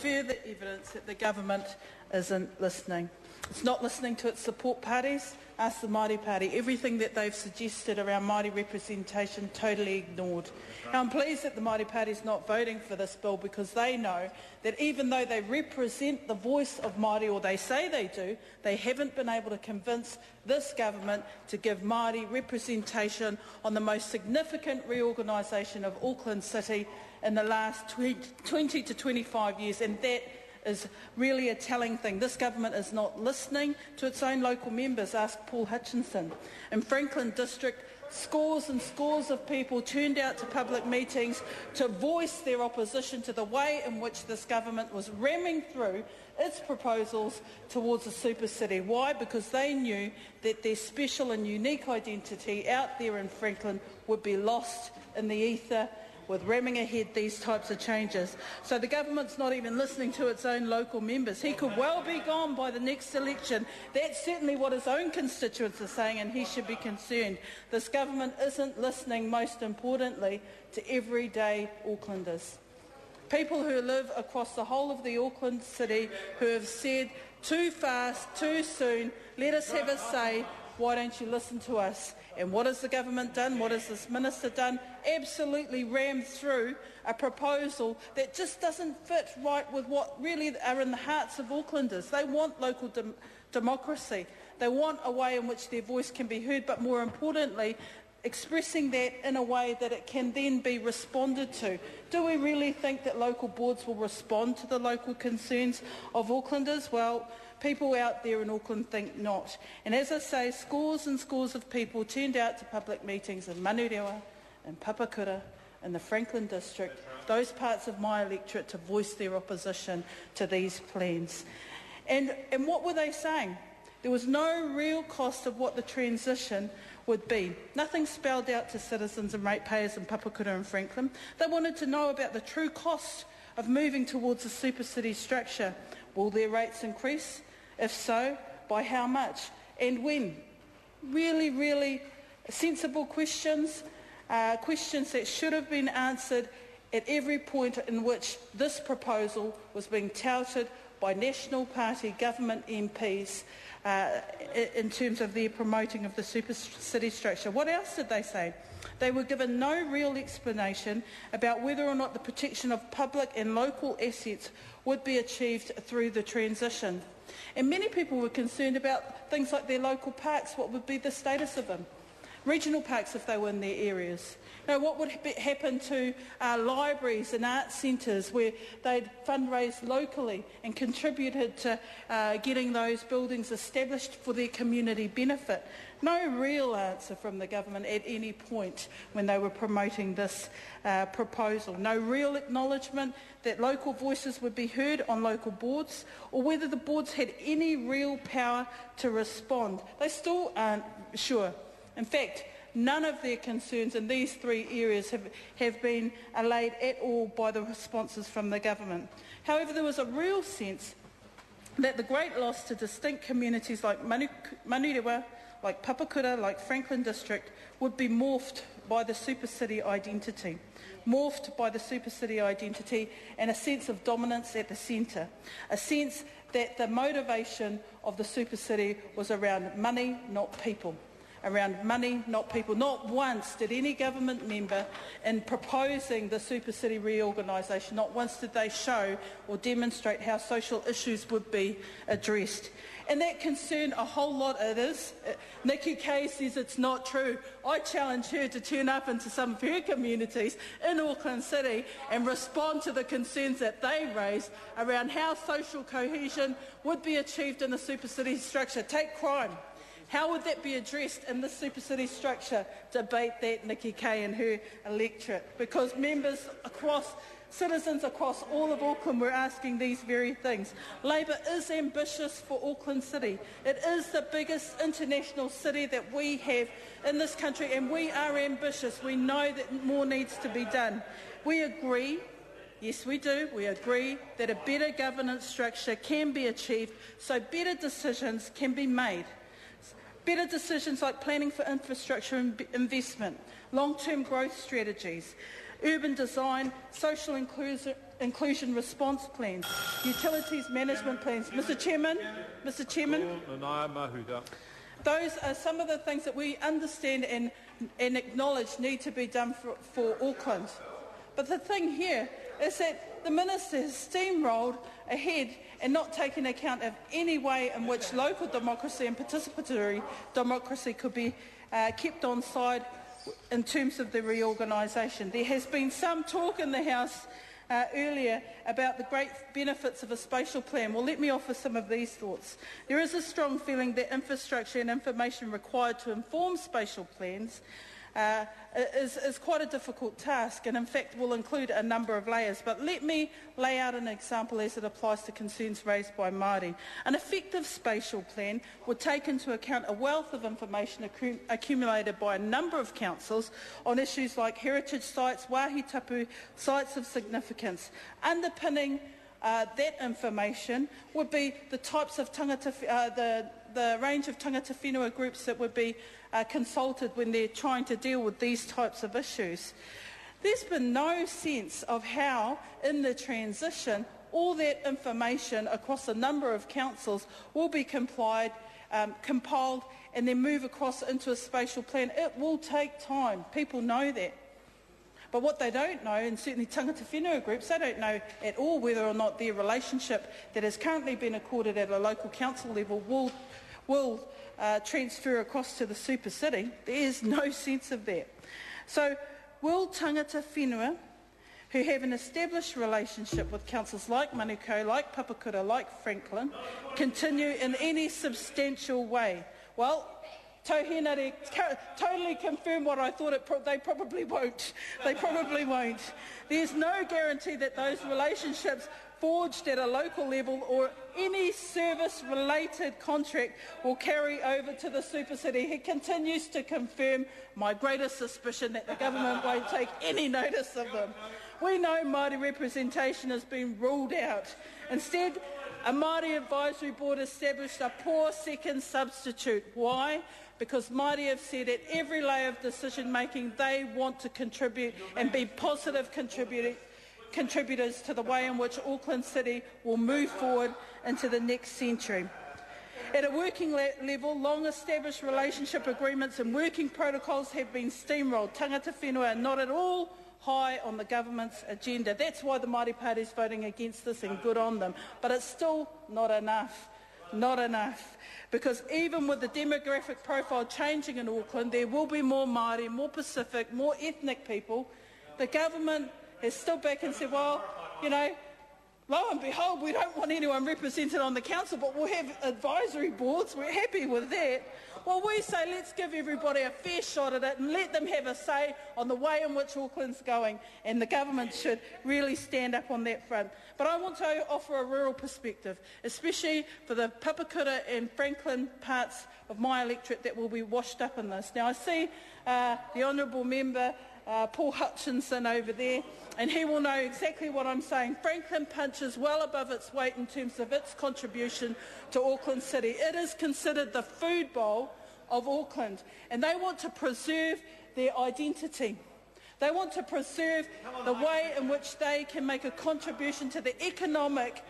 further evidence that the government isn't listening. It's not listening to its support parties. Ask the Māori Party. Everything that they've suggested around Māori representation, totally ignored. Now, I'm pleased that the Māori Party is not voting for this bill because they know that even though they represent the voice of Māori, or they say they do, they haven't been able to convince this government to give Māori representation on the most significant reorganisation of Auckland City in the last 20 to 25 years, and that is really a telling thing. This government is not listening to its own local members. Ask Paul Hutchinson. In Franklin District, scores and scores of people turned out to public meetings to voice their opposition to the way in which this government was ramming through its proposals towards a super city. Why? Because they knew that their special and unique identity out there in Franklin would be lost in the ether with ramming ahead these types of changes. So the government's not even listening to its own local members. He could well be gone by the next election. That's certainly what his own constituents are saying, and he should be concerned. This government isn't listening, most importantly, to everyday Aucklanders. People who live across the whole of the Auckland city who have said, too fast, too soon, let us have a say, why don't you listen to us? And what has the government done? What has this minister done? Absolutely rammed through a proposal that just doesn't fit right with what really are in the hearts of Aucklanders. They want local democracy. They want a way in which their voice can be heard, but more importantly, expressing that in a way that it can then be responded to. Do we really think that local boards will respond to the local concerns of Aucklanders? Well, people out there in Auckland think not. And as I say, scores and scores of people turned out to public meetings in Manurewa, in Papakura, in the Franklin District, those parts of my electorate, to voice their opposition to these plans. And what were they saying? There was no real cost of what the transition would be. Nothing spelled out to citizens and ratepayers in Papakura and Franklin. They wanted to know about the true cost of moving towards a super city structure. Will their rates increase? If so, by how much and when? Really, really sensible questions, questions that should have been answered at every point in which this proposal was being touted by National Party government MPs in terms of their promoting of the super city structure. What else did they say? They were given no real explanation about whether or not the protection of public and local assets would be achieved through the transition. And many people were concerned about things like their local parks. What would be the status of them? Regional parks if they were in their areas. You know, what would happen to libraries and art centres where they'd fundraised locally and contributed to getting those buildings established for their community benefit? No real answer from the government at any point when they were promoting this proposal. No real acknowledgement that local voices would be heard on local boards, or whether the boards had any real power to respond. They still aren't sure. In fact, none of their concerns in these three areas have been allayed at all by the responses from the government. However, there was a real sense that the great loss to distinct communities like Manurewa, like Papakura, like Franklin District, would be morphed by the super city identity. Morphed by the super city identity and a sense of dominance at the centre. A sense that the motivation of the super city was around money, not people. Around money, not people. Not once did any government member, in proposing the super city reorganisation, not once did they show or demonstrate how social issues would be addressed. And that concern a whole lot it is. Nikki Kay says it's not true. I challenge her to turn up into some of her communities in Auckland City and respond to the concerns that they raise around how social cohesion would be achieved in a super city structure. Take crime. How would that be addressed in the super city structure? Debate that, Nikki Kay and her electorate. Because citizens across all of Auckland were asking these very things. Labour is ambitious for Auckland City. It is the biggest international city that we have in this country, and we are ambitious. We know that more needs to be done. We agree. Yes, we do. We agree that a better governance structure can be achieved so better decisions can be made. Better decisions like planning for infrastructure investment, long-term growth strategies, urban design, social inclusion response plans, utilities management plans. Mr Chairman, those are some of the things that we understand and acknowledge need to be done for Auckland. But the thing here is that the Minister has steamrolled ahead and not taken account of any way in which local democracy and participatory democracy could be kept on side in terms of the reorganisation. There has been some talk in the House earlier about the great benefits of a spatial plan. Well, let me offer some of these thoughts. There is a strong feeling that infrastructure and information required to inform spatial plans is quite a difficult task, and in fact will include a number of layers. But let me lay out an example as it applies to concerns raised by Māori. An effective spatial plan would take into account a wealth of information accumulated by a number of councils on issues like heritage sites, wāhi tapu, sites of significance. Underpinning that information would be the types of tangata, the range of tangata whenua groups that would be consulted when they're trying to deal with these types of issues. There's been no sense of how, in the transition, all that information across a number of councils will be compiled and then move across into a spatial plan. It will take time. People know that. But what they don't know, and certainly tangata whenua groups, they don't know at all whether or not their relationship that has currently been accorded at a local council level will transfer across to the super city. There is no sense of that. So will tangata whenua who have an established relationship with councils like Manukau, like Papakura, like Franklin, continue in any substantial way? Well, Tauhenare totally confirm what I thought they probably won't. They probably won't. There's no guarantee that those relationships forged at a local level or any service-related contract will carry over to the super city. He continues to confirm my greatest suspicion that the government won't take any notice of them. We know Māori representation has been ruled out. Instead, a Māori advisory board established a poor second substitute. Why? Because Māori have said at every layer of decision-making they want to contribute and be positive contributors to the way in which Auckland City will move forward into the next century. At a working level, long-established relationship agreements and working protocols have been steamrolled. Tangata whenua are not at all high on the government's agenda. That's why the Māori Party is voting against this, and good on them. But it's still not enough. Not enough. Because even with the demographic profile changing in Auckland, there will be more Māori, more Pacific, more ethnic people. The government has stood back and said, well, you know, lo and behold, we don't want anyone represented on the council, but we'll have advisory boards. We're happy with that. Well, we say let's give everybody a fair shot at it and let them have a say on the way in which Auckland's going, and the government should really stand up on that front. But I want to offer a rural perspective, especially for the Papakura and Franklin parts of my electorate that will be washed up in this. Now, I see the Honourable Member Paul Hutchinson over there, and he will know exactly what I'm saying. Franklin punches well above its weight in terms of its contribution to Auckland City. It is considered the food bowl of Auckland, and they want to preserve their identity. They want to preserve the way in which they can make a contribution to the economic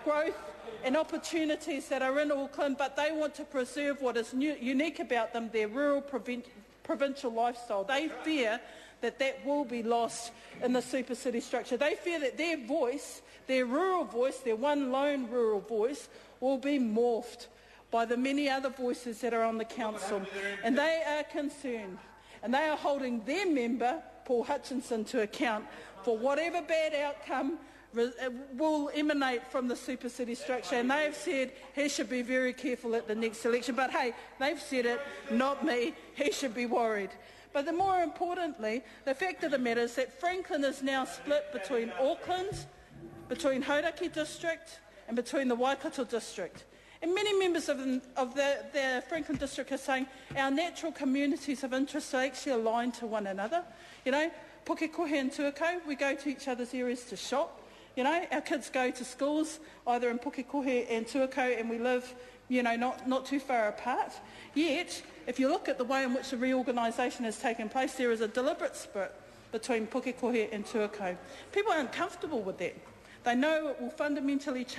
growth and opportunities that are in Auckland, but they want to preserve what is unique about them, their rural provincial lifestyle. They fear that that will be lost in the super city structure. They fear that their voice, their rural voice, their one lone rural voice, will be morphed by the many other voices that are on the council. And they are concerned, and they are holding their member, Paul Hutchinson, to account for whatever bad outcome will emanate from the super city structure. And they have said he should be very careful at the next election. But hey, they've said it, not me. He should be worried. But the more importantly, the fact of the matter is that Franklin is now split between Auckland, between Hauraki District and between the Waikato District. And many members of the Franklin District are saying our natural communities of interest are actually aligned to one another. You know, Pukekohe and Tuakau, we go to each other's areas to shop. You know, our kids go to schools either in Pukekohe and Tuakau, and we live, you know, not too far apart. Yet, if you look at the way in which the reorganisation has taken place, there is a deliberate spirit between Pukekohe and Tuakau. People aren't comfortable with that. They know it will fundamentally change